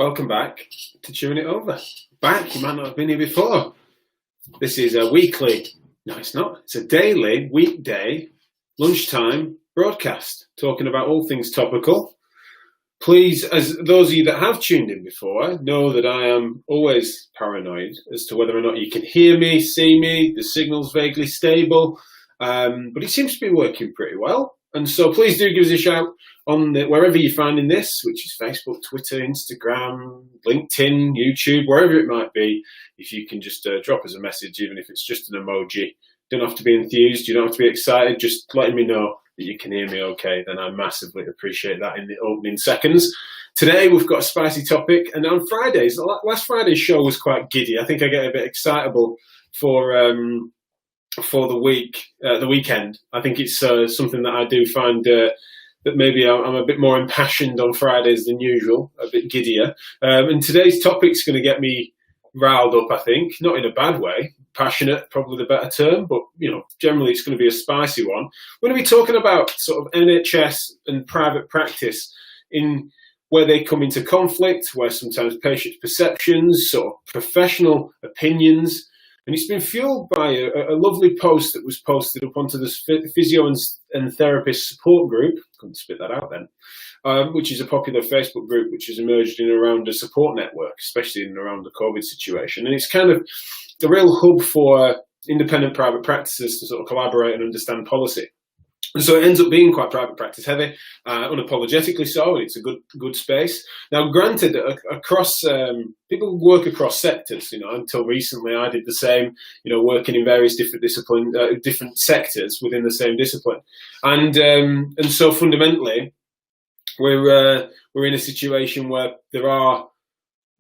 Welcome back to Chewing It Over. Back, you might not have been here before. This is a weekly, no it's not, it's a daily, weekday, lunchtime broadcast, talking about all things topical. Please, as those of you that have tuned in before, know that I am always paranoid as to whether or not you can hear me, see me, the signal's vaguely stable, but it seems to be working pretty well. And so please do give us a shout on wherever you're finding this, which is Facebook, Twitter, Instagram, LinkedIn, YouTube, wherever it might be. If you can just drop us a message, even if it's just an emoji. You don't have to be enthused, you don't have to be excited, just letting me know that you can hear me okay, then I massively appreciate that in the opening seconds. Today we've got a spicy topic, and on Fridays, last Friday's show was quite giddy. I think I get a bit excitable for the weekend. I think it's something that I do find that maybe I'm a bit more impassioned on Fridays than usual, a bit giddier. And today's topic's going to get me riled up, I think, not in a bad way. Passionate, probably the better term, but generally it's going to be a spicy one. We're going to be talking about sort of NHS and private practice in where they come into conflict, where sometimes patient perceptions, sort of professional opinions. And it's been fueled by a lovely post that was posted up onto the physio and therapist support group. Couldn't spit that out then. Which is a popular Facebook group which has emerged in and around a support network, especially in and around the COVID situation. And it's kind of a real hub for independent private practices to sort of collaborate and understand policy. And so it ends up being quite private practice heavy, unapologetically so, and it's a good space. Now, granted, across people work across sectors. Until recently, I did the same. Working in various different disciplines, different sectors within the same discipline, and so fundamentally, we're in a situation where there are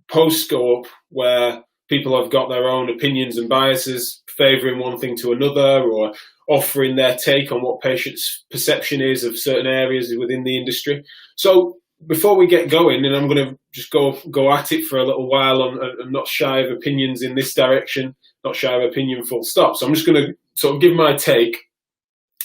posts go up where people have got their own opinions and biases, favouring one thing to another, or offering their take on what patients' perception is of certain areas within the industry. So before we get going, and I'm going to just go at it for a little while, I'm not shy of opinions in this direction, not shy of opinion full stop. So I'm just going to sort of give my take.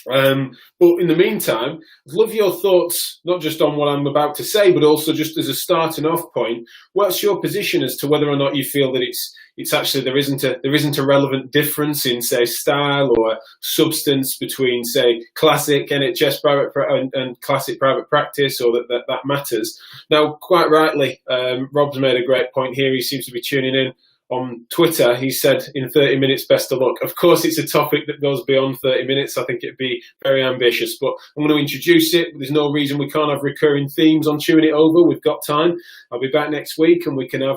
But in the meantime, I'd love your thoughts, not just on what I'm about to say, but also just as a starting off point. What's your position as to whether or not you feel that it's actually there isn't a relevant difference in, say, style or substance between, say, classic NHS private and classic private practice, or that matters? Now, quite rightly, Rob's made a great point here. He seems to be tuning in on Twitter. He said, in 30 minutes, best of luck. Of course, it's a topic that goes beyond 30 minutes. I think it'd be very ambitious, but I'm going to introduce it. There's no reason we can't have recurring themes on Chewing It Over. We've got time. I'll be back next week, and we can have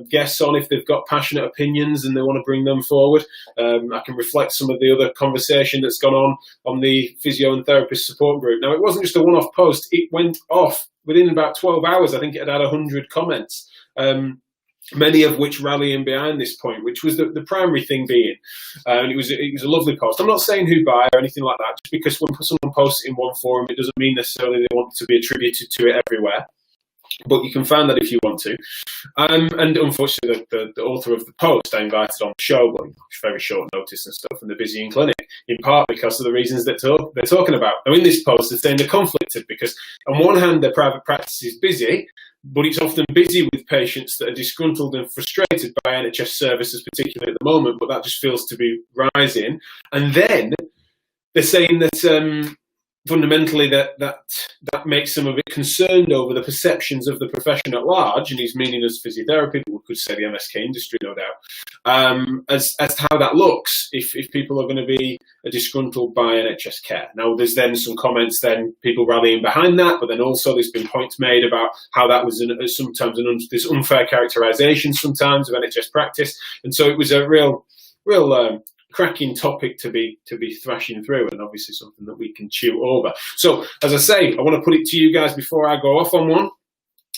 guests on if they've got passionate opinions and they want to bring them forward. I can reflect some of the other conversation that's gone on the physio and therapist support group. Now, it wasn't just a one-off post. It went off within about 12 hours. I think it had 100 comments. Many of which rallying behind this point, which was the primary thing being, and it was a lovely post. I'm not saying who by or anything like that. Just because when someone posts it in one forum, it doesn't mean necessarily they want to be attributed to it everywhere. But you can find that if you want to. And unfortunately, the author of the post I invited on the show, but very short notice and stuff, and they're busy in clinic, in part because of the reasons that they're talking about. Now, in this post, they're saying they're conflicted because, on one hand, their private practice is busy, but it's often busy with patients that are disgruntled and frustrated by NHS services, particularly at the moment, but that just feels to be rising. And then they're saying that fundamentally that makes them a bit concerned over the perceptions of the profession at large, and he's meaning as physiotherapy, but we could say the MSK industry, no doubt, as to how that looks if people are going to be disgruntled by NHS care. Now, there's then some comments, then people rallying behind that, but then also there's been points made about how that was sometimes this unfair characterisation sometimes of NHS practice, and so it was a real cracking topic to be thrashing through, and obviously something that we can chew over. So, as I say, I want to put it to you guys before I go off on one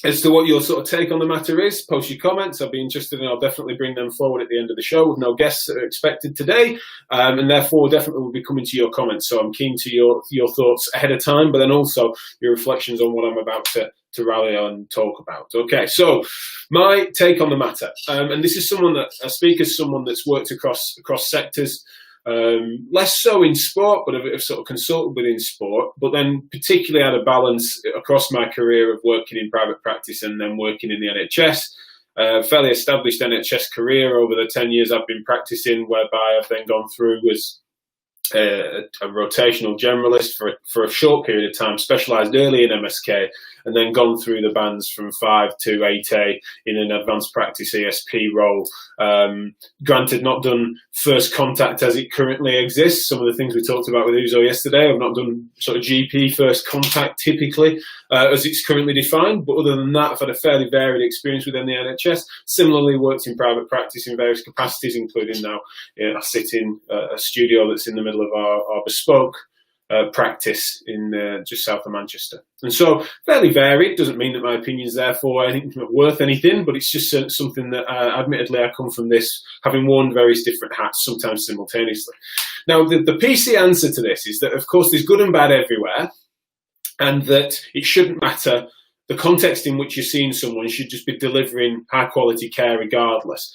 as to what your sort of take on the matter is. Post your comments. I'll be interested, and I'll definitely bring them forward at the end of the show with no guests that are expected today, and therefore definitely will be coming to your comments. So I'm keen to your thoughts ahead of time, but then also your reflections on what I'm about to rally on and talk about. Okay, so my take on the matter, and this is someone that I speak as someone that's worked across sectors. less so in sport, but I've sort of consulted within sport, but then particularly had a balance across my career of working in private practice and then working in the NHS. Fairly established NHS career over the 10 years I've been practicing, whereby I've then gone through as a rotational generalist for a short period of time, specialised early in MSK, and then gone through the bands from 5 to 8A in an advanced practice ESP role. Granted, not done first contact as it currently exists. Some of the things we talked about with Uzo yesterday, I've not done sort of GP first contact typically as it's currently defined. But other than that, I've had a fairly varied experience within the NHS. Similarly, worked in private practice in various capacities, including now I sit in a studio that's in the middle of our bespoke practice in just south of Manchester. And so fairly varied. Doesn't mean that my opinion's therefore worth anything, but it's just something that admittedly I come from this having worn various different hats, sometimes simultaneously. Now the PC answer to this is that of course there's good and bad everywhere, and that it shouldn't matter. The context in which you're seeing someone should just be delivering high quality care regardless.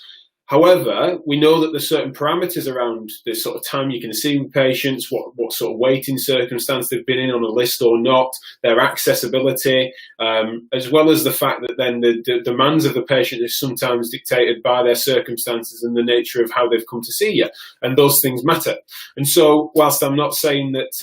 However, we know that there's certain parameters around the sort of time you can see patients, what sort of waiting circumstance they've been in on a list or not, their accessibility, as well as the fact that then the demands of the patient is sometimes dictated by their circumstances and the nature of how they've come to see you, and those things matter. And so, whilst I'm not saying that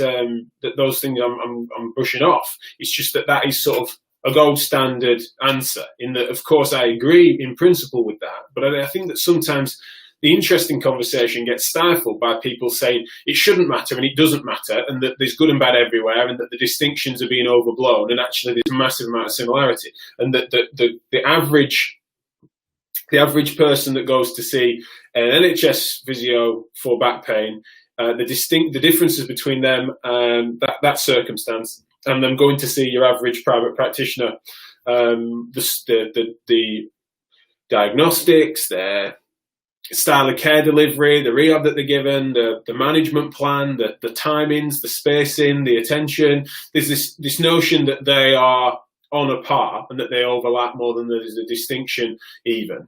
that those things I'm brushing off, it's just that is sort of a gold standard answer, in that, of course, I agree in principle with that. But I think that sometimes the interesting conversation gets stifled by people saying it shouldn't matter and it doesn't matter, and that there's good and bad everywhere, and that the distinctions are being overblown, and actually there's a massive amount of similarity. And that the average person that goes to see an NHS physio for back pain, the differences between them, that circumstance, and them going to see your average private practitioner, the diagnostics, their style of care delivery, the rehab that they're given, the management plan, the timings, the spacing, the attention. There's this notion that they are on a par and that they overlap more than there's a distinction even.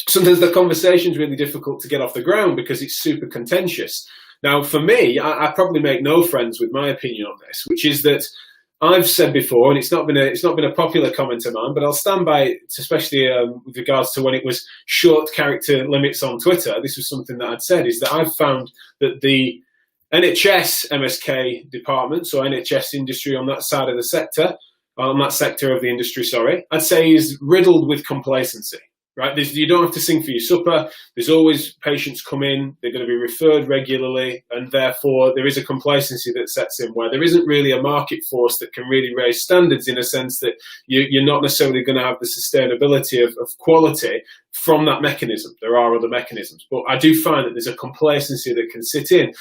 Sometimes the conversation's really difficult to get off the ground because it's super contentious. Now, for me, I probably make no friends with my opinion on this, which is that I've said before, and it's not been a popular comment of mine, but I'll stand by it, especially with regards to when it was short character limits on Twitter. This was something that I'd said, is that I've found that the NHS MSK department, so NHS industry on that side of the sector, on that sector of the industry, sorry, I'd say is riddled with complacency. Right, you don't have to sing for your supper. There's always patients come in. They're going to be referred regularly, and therefore there is a complacency that sets in where there isn't really a market force that can really raise standards, in a sense that you're not necessarily going to have the sustainability of quality from that mechanism. There are other mechanisms, but I do find that there's a complacency that can sit in.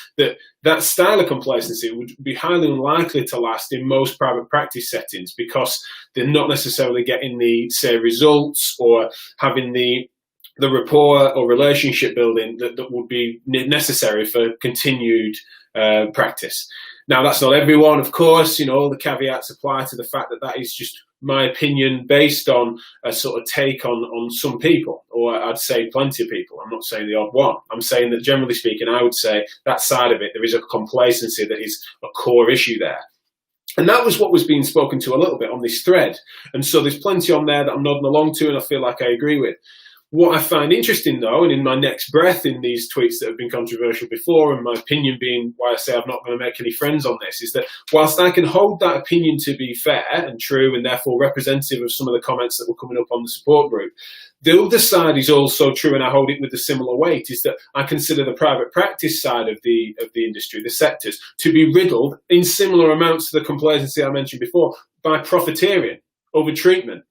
That style of complacency would be highly unlikely to last in most private practice settings, because they're not necessarily getting the, say, results or having the rapport or relationship building that would be necessary for continued practice. Now, that's not everyone, of course. All the caveats apply to the fact that that is just my opinion based on a sort of take on some people, or I'd say plenty of people. I'm not saying the odd one. I'm saying that generally speaking, I would say that side of it, there is a complacency that is a core issue there. And that was what was being spoken to a little bit on this thread. And so there's plenty on there that I'm nodding along to and I feel like I agree with. What I find interesting, though, and in my next breath in these tweets that have been controversial before, and my opinion being why I say I'm not going to make any friends on this, is that whilst I can hold that opinion to be fair and true and therefore representative of some of the comments that were coming up on the support group, the other side is also true, and I hold it with a similar weight, is that I consider the private practice side of the industry, the sectors, to be riddled in similar amounts to the complacency I mentioned before by profiteering, over-treatment,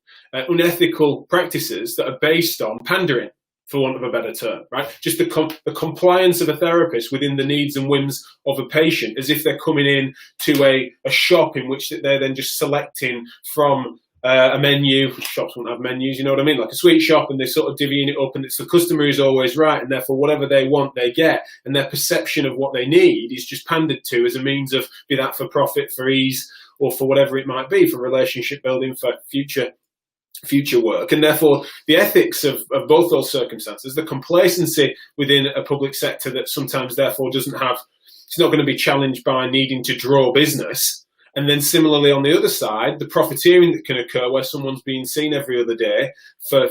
unethical practices that are based on pandering, for want of a better term, right? Just the compliance of a therapist within the needs and whims of a patient, as if they're coming in to a shop in which they're then just selecting from a menu. Shops won't have menus, you know what I mean? Like a sweet shop, and they're sort of divvying it up, and it's the customer who's always right, and therefore whatever they want, they get. And their perception of what they need is just pandered to as a means of, be that for profit, for ease, or for whatever it might be, for relationship building, for future future work. And therefore, the ethics of both those circumstances, the complacency within a public sector that sometimes therefore doesn't have, it's not going to be challenged by needing to draw business. And then similarly on the other side, the profiteering that can occur where someone's being seen every other day for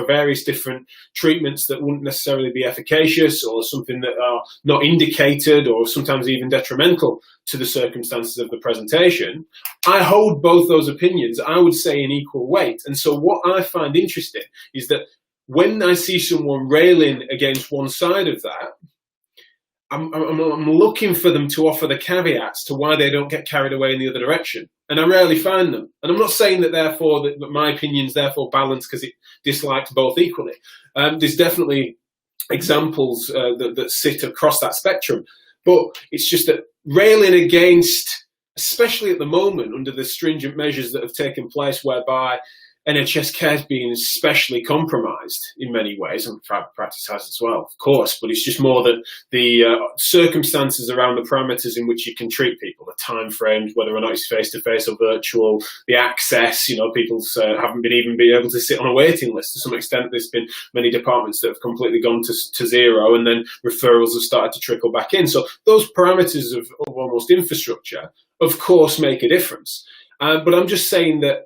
various different treatments that wouldn't necessarily be efficacious, or something that are not indicated, or sometimes even detrimental to the circumstances of the presentation. I hold both those opinions, I would say, in equal weight. And so what I find interesting is that when I see someone railing against one side of that, I'm looking for them to offer the caveats to why they don't get carried away in the other direction. And I rarely find them. And I'm not saying that therefore that my opinion's therefore balanced because it dislikes both equally. There's definitely examples that sit across that spectrum. But it's just that railing against, especially at the moment, under the stringent measures that have taken place whereby NHS care is being especially compromised in many ways, and private practice has as well, of course, but it's just more that the circumstances around the parameters in which you can treat people, the time frames, whether or not it's face-to-face or virtual, the access, people haven't been able to sit on a waiting list. To some extent, there's been many departments that have completely gone to zero, and then referrals have started to trickle back in. So those parameters of almost infrastructure, of course, make a difference. But I'm just saying that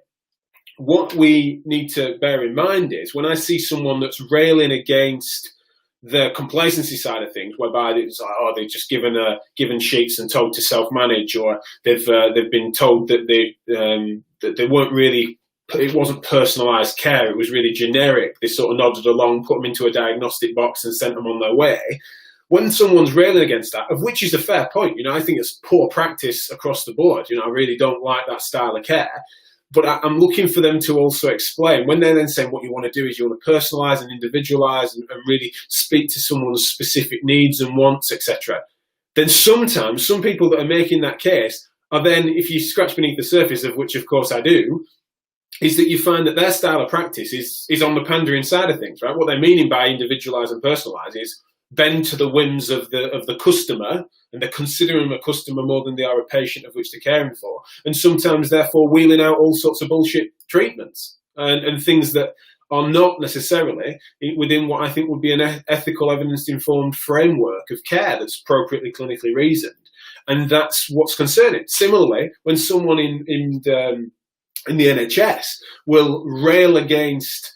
what we need to bear in mind is when I see someone that's railing against the complacency side of things, whereby it's like, oh, they've just given sheets and told to self-manage, or they've been told that they weren't really, it wasn't personalised care, it was really generic. They sort of nodded along, put them into a diagnostic box and sent them on their way. When someone's railing against that, of which is a fair point, I think it's poor practice across the board. I really don't like that style of care. But I'm looking for them to also explain, when they're then saying what you want to do is you want to personalise and individualise and really speak to someone's specific needs and wants, etc. Then sometimes some people that are making that case are then, if you scratch beneath the surface, of which of course I do, is that you find that their style of practice is on the pandering side of things, right? What they're meaning by individualise and personalise is bend to the whims of the customer, and they're considering them a customer more than they are a patient of which they're caring for. And sometimes, therefore, wheeling out all sorts of bullshit treatments and things that are not necessarily within what I think would be an ethical, evidence-informed framework of care that's appropriately clinically reasoned. And that's what's concerning. Similarly, when someone in the NHS will rail against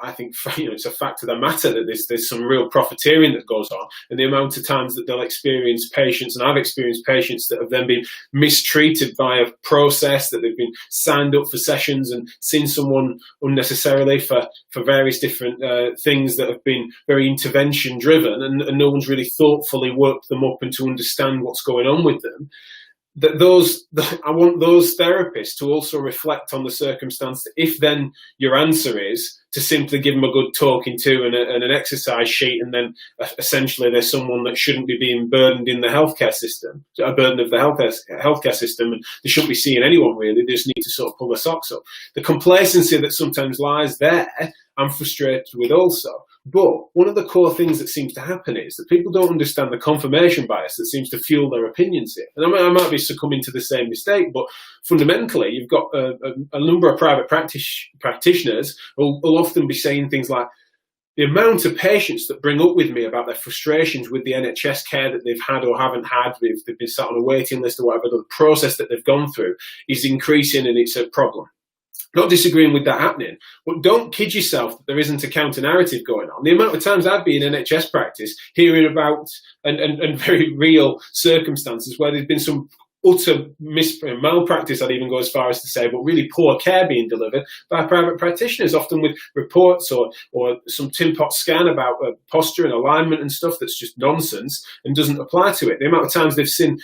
I think it's a fact of the matter that there's some real profiteering that goes on, and the amount of times that they'll experience patients, and I've experienced patients that have then been mistreated by a process, that they've been signed up for sessions and seen someone unnecessarily for various different things that have been very intervention driven, and no one's really thoughtfully worked them up and to understand what's going on with them. I want those therapists to also reflect on the circumstance that if then your answer is to simply give them a good talking to and an exercise sheet, and then essentially there's someone that shouldn't be being burdened in the healthcare system, a burden of the healthcare system, and they shouldn't be seeing anyone really, they just need to sort of pull their socks up. The complacency that sometimes lies there, I'm frustrated with also. But one of the core things that seems to happen is that people don't understand the confirmation bias that seems to fuel their opinions here. And I might be succumbing to the same mistake, but fundamentally, you've got a number of private practitioners who will often be saying things like, the amount of patients that bring up with me about their frustrations with the NHS care that they've had or haven't had, if they've been sat on a waiting list or whatever, the process that they've gone through is increasing and it's a problem. Not disagreeing with that happening, but don't kid yourself that there isn't a counter-narrative going on. The amount of times I've been in NHS practice hearing about and very real circumstances where there's been some utter malpractice, I'd even go as far as to say, but really poor care being delivered by private practitioners, often with reports or some tin pot scan about posture and alignment and stuff that's just nonsense and doesn't apply to it. The amount of times I've seen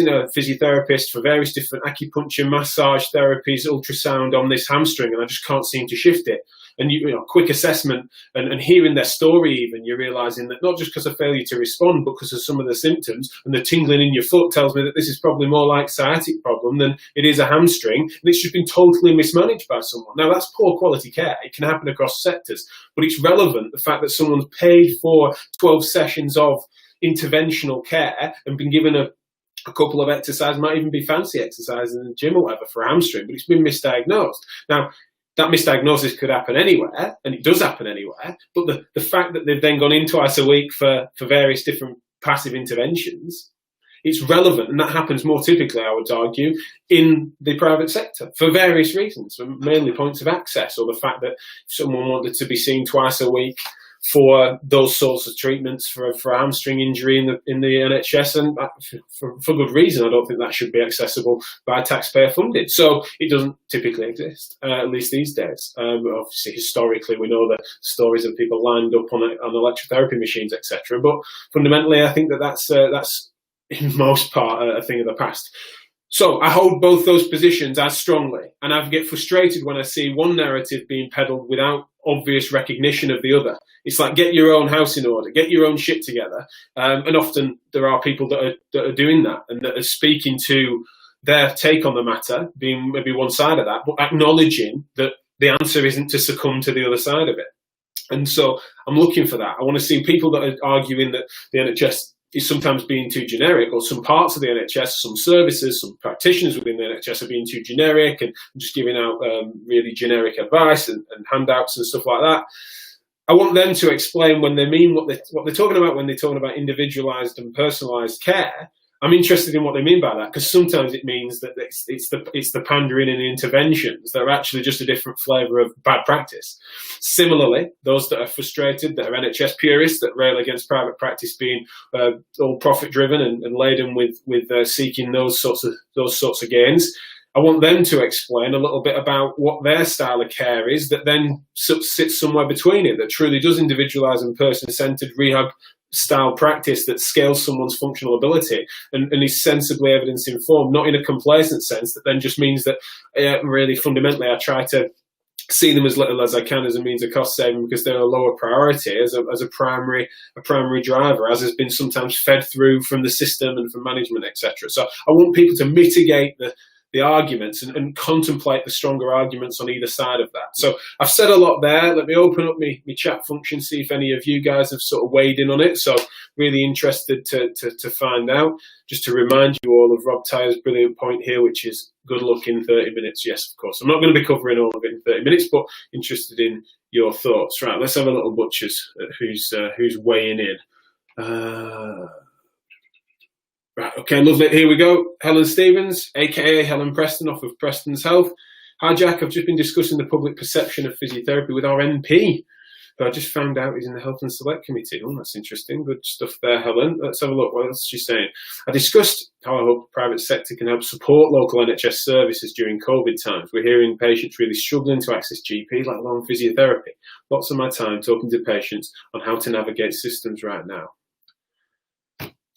a physiotherapist for various different acupuncture, massage therapies, ultrasound on this hamstring, and I just can't seem to shift it. And quick assessment and hearing their story, even you're realizing that not just because of failure to respond, but because of some of the symptoms, and the tingling in your foot tells me that this is probably more like sciatic problem than it is a hamstring, and it's just been totally mismanaged by someone. Now that's poor quality care. It can happen across sectors, but it's relevant, the fact that someone's paid for 12 sessions of interventional care and been given a a couple of exercises, might even be fancy exercises in the gym or whatever for a hamstring, but it's been misdiagnosed. Now, that misdiagnosis could happen anywhere, and it does happen anywhere, but the fact that they've then gone in twice a week for various different passive interventions, it's relevant, and that happens more typically, I would argue, in the private sector for various reasons, mainly points of access, or the fact that if someone wanted to be seen twice a week for those sorts of treatments for a hamstring injury in the NHS, and for good reason. I don't think that should be accessible by taxpayer funded. So it doesn't typically exist, at least these days. Obviously, historically, we know the stories of people lined up on electrotherapy machines, etc. But fundamentally, I think that's in most part a thing of the past. So I hold both those positions as strongly, and I get frustrated when I see one narrative being peddled without obvious recognition of the other. It's like, get your own house in order, get your own shit together. And often there are people that are doing that and that are speaking to their take on the matter, being maybe one side of that, but acknowledging that the answer isn't to succumb to the other side of it. And so I'm looking for that. I want to see people that are arguing that the NHS is sometimes being too generic, or some parts of the NHS, some services, some practitioners within the NHS are being too generic and just giving out really generic advice and handouts and stuff like that. I want them to explain when they mean what they're talking about when they're talking about individualised and personalised care. I'm interested in what they mean by that, because sometimes it means that it's the pandering and the interventions that are actually just a different flavour of bad practice. Similarly, those that are frustrated, that are NHS purists, that rail against private practice being all profit driven and laden with seeking those sorts of gains, I want them to explain a little bit about what their style of care is that then sits somewhere between it, that truly does individualise and person-centred rehab style practice that scales someone's functional ability and is sensibly evidence informed, not in a complacent sense that then just means that really fundamentally I try to see them as little as I can as a means of cost saving because they're a lower priority as a primary driver, as has been sometimes fed through from the system and from management, etc. So I want people to mitigate the arguments and contemplate the stronger arguments on either side of that. So I've said a lot there. Let me open up my chat function, see if any of you guys have sort of weighed in on it. So really interested to find out. Just to remind you all of Rob Tyer's brilliant point here, which is good luck in 30 minutes. Yes, of course. I'm not going to be covering all of it in 30 minutes, but interested in your thoughts. Right, let's have a little butchers who's weighing in. Right, okay, lovely. Here we go. Helen Stevens, aka Helen Preston, off of Preston's Health. Hi, Jack. I've just been discussing the public perception of physiotherapy with our MP, who I just found out he's in the Health and Select Committee. Oh, that's interesting. Good stuff there, Helen. Let's have a look. What else is she saying? I discussed how I hope the private sector can help support local NHS services during COVID times. We're hearing patients really struggling to access GP, let alone physiotherapy. Lots of my time talking to patients on how to navigate systems right now.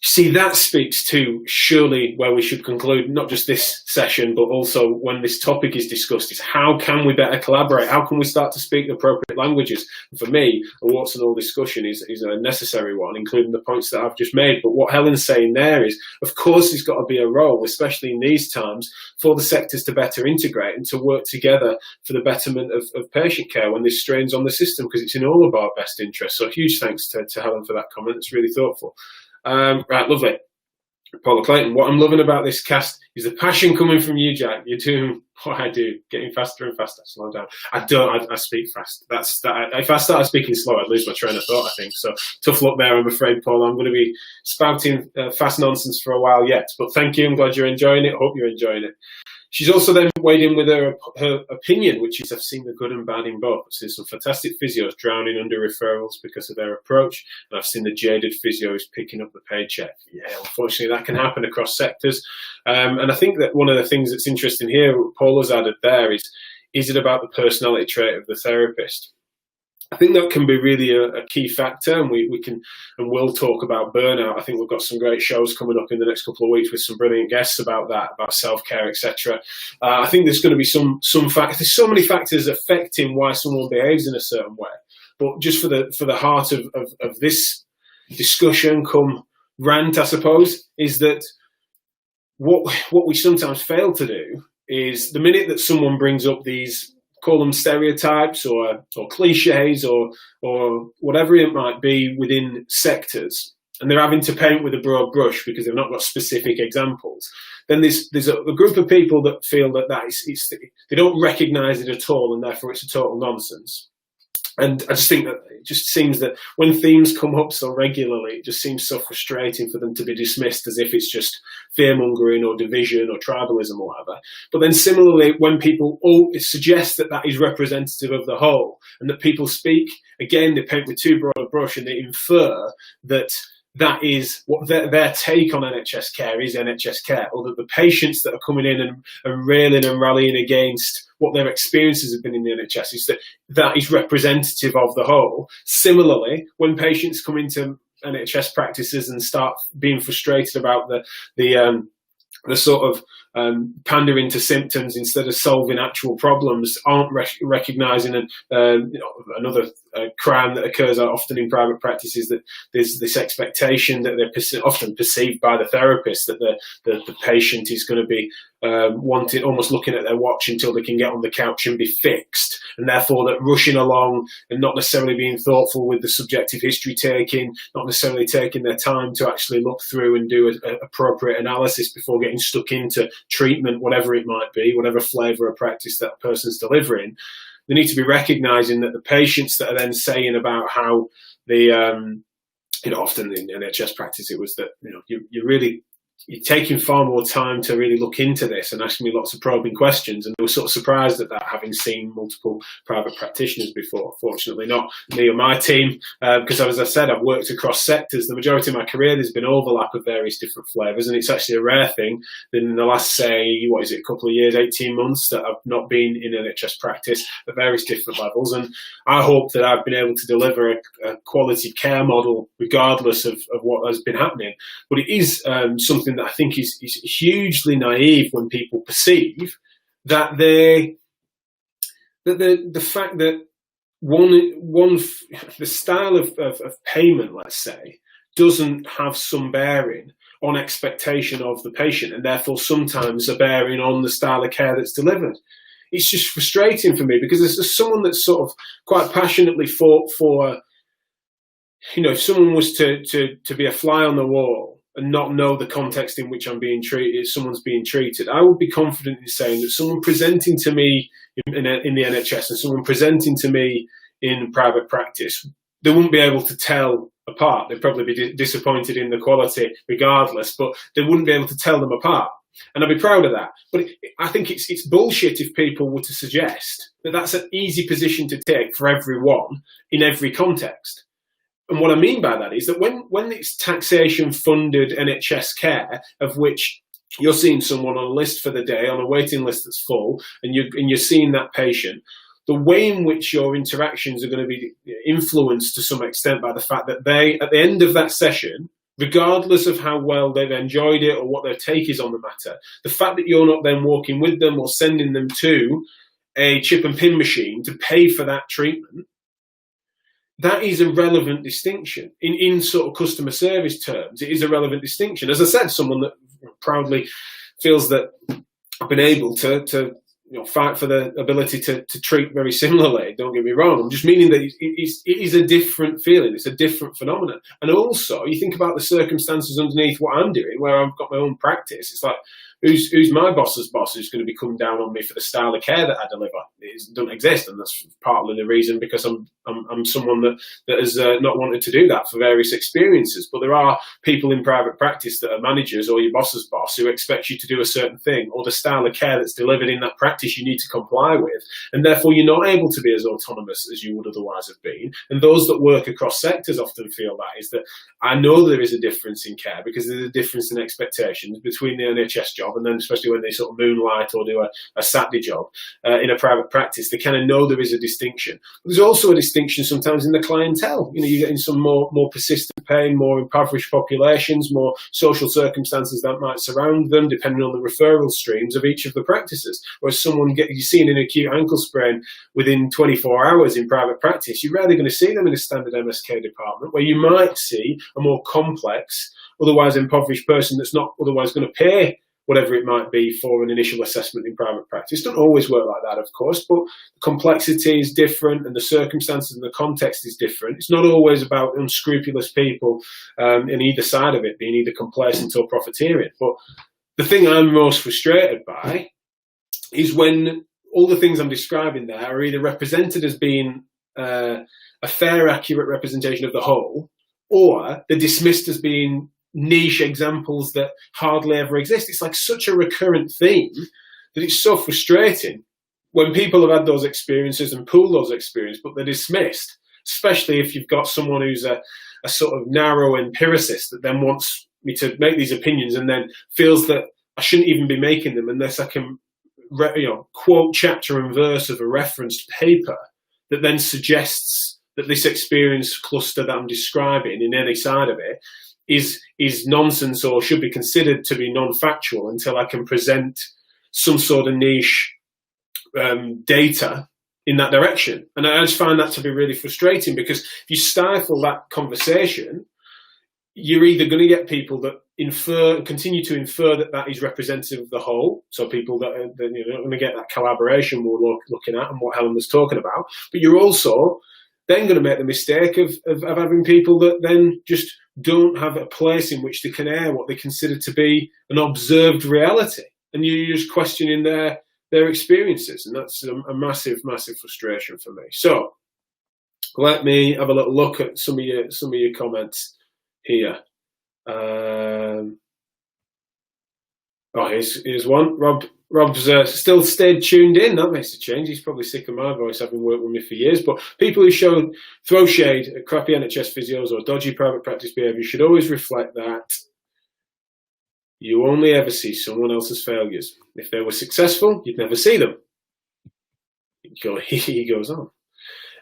See, that speaks to surely where we should conclude not just this session, but also when this topic is discussed, is how can we better collaborate? How can we start to speak the appropriate languages? And for me, a warts and all discussion is a necessary one, including the points that I've just made. But what Helen's saying there is, of course, there's got to be a role, especially in these times, for the sectors to better integrate and to work together for the betterment of patient care when there's strains on the system, because it's in all of our best interests. So huge thanks to Helen for that comment. It's really thoughtful. Right, lovely. Paula Clayton, what I'm loving about this cast is the passion coming from you, Jack. You're doing what I do, getting faster and faster. Slow down. I speak fast. If I started speaking slow, I'd lose my train of thought, I think. So tough luck there, I'm afraid, Paul. I'm going to be spouting fast nonsense for a while yet. But thank you. I'm glad you're enjoying it. Hope you're enjoying it. She's also then weighed in with her opinion, which is I've seen the good and bad in both. I've seen some fantastic physios drowning under referrals because of their approach, and I've seen the jaded physios picking up the paycheck. Yeah, unfortunately, that can happen across sectors. And I think that one of the things that's interesting here, what Paul has added there, is it about the personality trait of the therapist? I think that can be really a key factor, and we can and will talk about burnout. I think we've got some great shows coming up in the next couple of weeks with some brilliant guests about that, about self-care, etc. I think there's going to be some factors. There's so many factors affecting why someone behaves in a certain way. But just for the heart of this discussion, come rant, I suppose, is that what we sometimes fail to do is the minute that someone brings up these, call them stereotypes or cliches or whatever it might be within sectors, and they're having to paint with a broad brush because they've not got specific examples, then there's a group of people that feel that they don't recognise it at all, and therefore it's a total nonsense. And I just think that it just seems that when themes come up so regularly, it just seems so frustrating for them to be dismissed as if it's just fear-mongering or division or tribalism or whatever. But then similarly, when people suggest that that is representative of the whole, and that people speak, again, they paint with too broad a brush and they infer that that is what their take on NHS care is NHS care, or that the patients that are coming in and railing and rallying against what their experiences have been in the NHS is that is representative of the whole. Similarly, when patients come into NHS practices and start being frustrated about the sort of pandering to symptoms instead of solving actual problems, aren't recognising another crime that occurs often in private practice is that there's this expectation that they're often perceived by the therapist that the patient is going to be wanting, almost looking at their watch until they can get on the couch and be fixed, and therefore that rushing along and not necessarily being thoughtful with the subjective history taking, not necessarily taking their time to actually look through and do an appropriate analysis before getting stuck into treatment, whatever it might be, whatever flavour of practice that person's delivering. They need to be recognising that the patients that are then saying about how often in NHS practice it was that, you're taking far more time to really look into this and asking me lots of probing questions. And they were sort of surprised at that, having seen multiple private practitioners before. Fortunately, not me or my team, because as I said, I've worked across sectors. The majority of my career, there's been overlap of various different flavours, and it's actually a rare thing that in the last, say, a couple of years, 18 months, that I've not been in NHS practice at various different levels. And I hope that I've been able to deliver a quality care model regardless of what has been happening. But it is something that I think is hugely naive when people perceive that the fact that the style of payment, let's say, doesn't have some bearing on expectation of the patient, and therefore sometimes a bearing on the style of care that's delivered. It's just frustrating for me, because there's someone that's sort of quite passionately fought for, if someone was to be a fly on the wall and not know the context in which someone's being treated, I would be confident in saying that someone presenting to me in the NHS and someone presenting to me in private practice, they wouldn't be able to tell apart. They'd probably be disappointed in the quality regardless, but they wouldn't be able to tell them apart. And I'd be proud of that. But I think it's bullshit if people were to suggest that that's an easy position to take for everyone in every context. And what I mean by that is that when it's taxation-funded NHS care, of which you're seeing someone on a list for the day, on a waiting list that's full, and you're seeing that patient, the way in which your interactions are going to be influenced to some extent by the fact that they, at the end of that session, regardless of how well they've enjoyed it or what their take is on the matter, the fact that you're not then walking with them or sending them to a chip and pin machine to pay for that treatment, that is a relevant distinction. In sort of customer service terms, it is a relevant distinction. As I said, someone that proudly feels that I've been able to fight for the ability to treat very similarly. Don't get me wrong. I'm just meaning that it is a different feeling. It's a different phenomenon. And also, you think about the circumstances underneath what I'm doing, where I've got my own practice. It's like, who's my boss's boss who's going to be coming down on me for the style of care that I deliver? It doesn't exist, and that's partly the reason, because I'm someone that has not wanted to do that for various experiences. But there are people in private practice that are managers or your boss's boss who expect you to do a certain thing, or the style of care that's delivered in that practice you need to comply with, and therefore you're not able to be as autonomous as you would otherwise have been. And those that work across sectors often feel that is that I know there is a difference in care, because there's a difference in expectations between the NHS job, and then especially when they sort of moonlight or do a Saturday job in a private practice, they kind of know there is a distinction. But there's also a distinction sometimes in the clientele. You're getting some more persistent pain, more impoverished populations, more social circumstances that might surround them, depending on the referral streams of each of the practices. Whereas you're seeing an acute ankle sprain within 24 hours in private practice, you're rarely going to see them in a standard MSK department, where you might see a more complex, otherwise impoverished person that's not otherwise going to pay whatever it might be for an initial assessment in private practice. It doesn't always work like that, of course, but the complexity is different and the circumstances and the context is different. It's not always about unscrupulous people in either side of it being either complacent or profiteering. But the thing I'm most frustrated by is when all the things I'm describing there are either represented as being a fair, accurate representation of the whole, or they're dismissed as being niche examples that hardly ever exist. It's like such a recurrent theme that it's so frustrating when people have had those experiences and pool those experiences, but they're dismissed, especially if you've got someone who's a sort of narrow empiricist that then wants me to make these opinions and then feels that I shouldn't even be making them unless I can quote chapter and verse of a referenced paper that then suggests that this experience cluster that I'm describing in any side of it is nonsense or should be considered to be non-factual until I can present some sort of niche data in that direction. And I just find that to be really frustrating, because if you stifle that conversation, you're either going to get people that continue to infer that is representative of the whole, so people that are not going to get that collaboration we're looking at and what Helen was talking about, but you're also then going to make the mistake of having people that then just don't have a place in which they can air what they consider to be an observed reality, and you're just questioning their experiences, and that's a massive, massive frustration for me. So let me have a little look at some of your comments here. Here's one. Rob's still stayed tuned in. That makes a change. He's probably sick of my voice, having worked with me for years. But people who throw shade at crappy NHS physios or dodgy private practice behaviour should always reflect that you only ever see someone else's failures. If they were successful, you'd never see them. He goes on.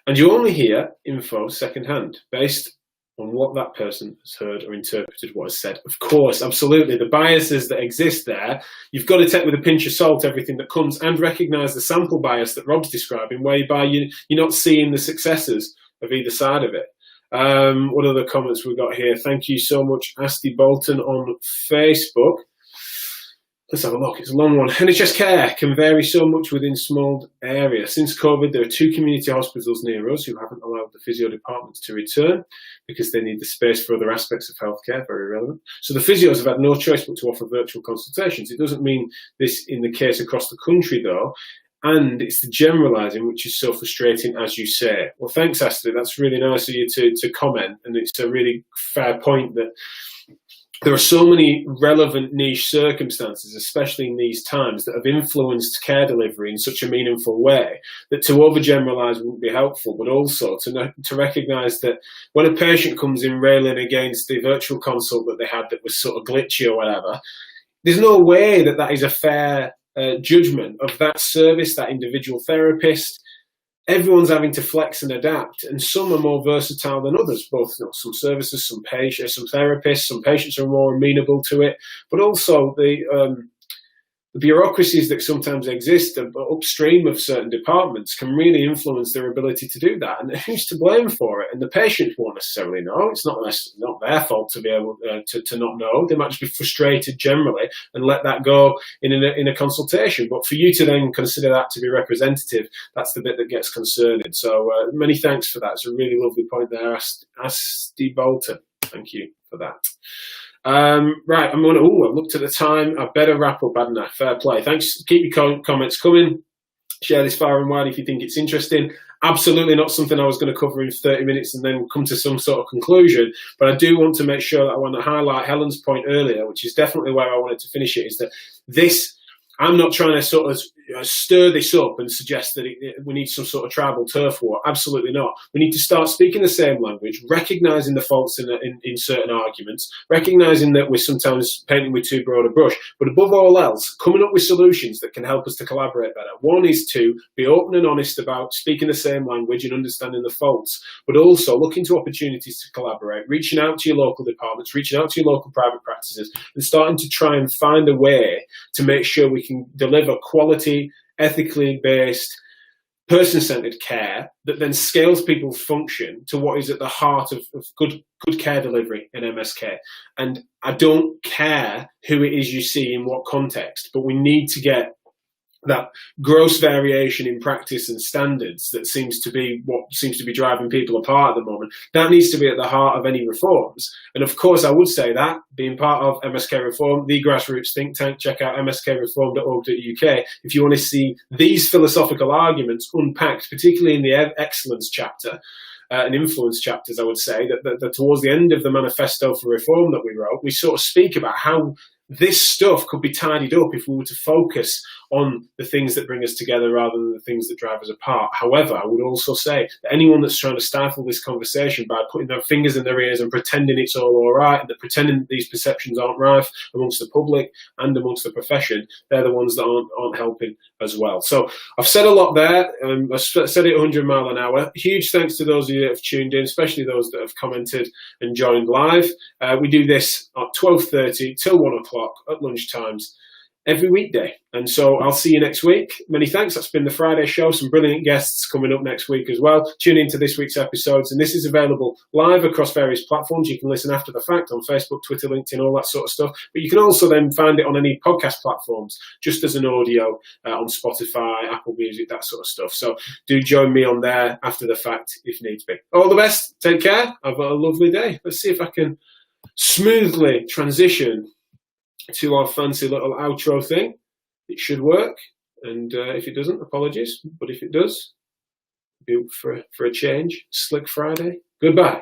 And you only hear info secondhand, based on what that person has heard or interpreted what is said. Of course, absolutely. The biases that exist there, you've got to take with a pinch of salt everything that comes and recognise the sample bias that Rob's describing, whereby you're not seeing the successes of either side of it. What other comments we've got here? Thank you so much, Asti Bolton on Facebook. Let's have a look. It's a long one. NHS care can vary so much within small areas. Since COVID, there are 2 community hospitals near us who haven't allowed the physio departments to return because they need the space for other aspects of healthcare, very relevant. So the physios have had no choice but to offer virtual consultations. It doesn't mean this in the case across the country, though. And it's the generalising which is so frustrating, as you say. Well, thanks, Ashley. That's really nice of you to comment. And it's a really fair point that there are so many relevant niche circumstances, especially in these times, that have influenced care delivery in such a meaningful way that to overgeneralise wouldn't be helpful, but also to recognise that when a patient comes in railing against the virtual consult that they had that was sort of glitchy or whatever, there's no way that is a fair judgment of that service, that individual therapist. Everyone's having to flex and adapt, and some are more versatile than others. Both, some services, some patients, some therapists, some patients are more amenable to it, but also the bureaucracies that sometimes exist upstream of certain departments can really influence their ability to do that. And who's to blame for it? And the patient won't necessarily know. It's not their fault to be able to not know. They might just be frustrated generally and let that go in a consultation. But for you to then consider that to be representative, that's the bit that gets concerning. So many thanks for that. It's a really lovely point there, Asti Bolton. Thank you for that. Right, I've looked at the time. I better wrap up, hadn't I? Fair play. Thanks. Keep your comments coming. Share this far and wide if you think it's interesting. Absolutely not something I was going to cover in 30 minutes and then come to some sort of conclusion. But I do want to make sure that I want to highlight Helen's point earlier, which is definitely where I wanted to finish it, is that I'm not trying to sort of stir this up and suggest that we need some sort of tribal turf war. Absolutely not. We need to start speaking the same language, recognising the faults in certain arguments, recognising that we're sometimes painting with too broad a brush, but above all else, coming up with solutions that can help us to collaborate better. One is to be open and honest about speaking the same language and understanding the faults, but also looking to opportunities to collaborate, reaching out to your local departments, reaching out to your local private practices, and starting to try and find a way to make sure we can deliver quality, ethically based person-centered care that then scales people's function to what is at the heart of good care delivery in MSK. And I don't care who it is you see in what context, but we need to get that gross variation in practice and standards that seems to be driving people apart at the moment. That needs to be at the heart of any reforms. And of course, I would say that, being part of MSK Reform, the grassroots think tank, check out mskreform.org.uk if you want to see these philosophical arguments unpacked, particularly in the excellence chapter and influence chapters, I would say, that towards the end of the manifesto for reform that we wrote, we sort of speak about how this stuff could be tidied up if we were to focus on the things that bring us together rather than the things that drive us apart. However, I would also say that anyone that's trying to stifle this conversation by putting their fingers in their ears and pretending it's all right, and that pretending that these perceptions aren't rife amongst the public and amongst the profession, they're the ones that aren't helping as well. So I've said a lot there. I've said it 100 mile an hour. Huge thanks to those of you that have tuned in, especially those that have commented and joined live. We do this at 12:30 till 1 o'clock at lunchtimes every weekday. And so I'll see you next week. Many thanks. That's been the Friday show. Some brilliant guests coming up next week as well. Tune into this week's episodes. And this is available live across various platforms. You can listen after the fact on Facebook, Twitter, LinkedIn, all that sort of stuff. But you can also then find it on any podcast platforms, just as an audio on Spotify, Apple Music, that sort of stuff. So do join me on there after the fact if needs be. All the best. Take care. Have a lovely day. Let's see if I can smoothly transition to our fancy little outro thing. It should work, and if it doesn't, apologies, but if it does, be for a change. Slick Friday. Goodbye.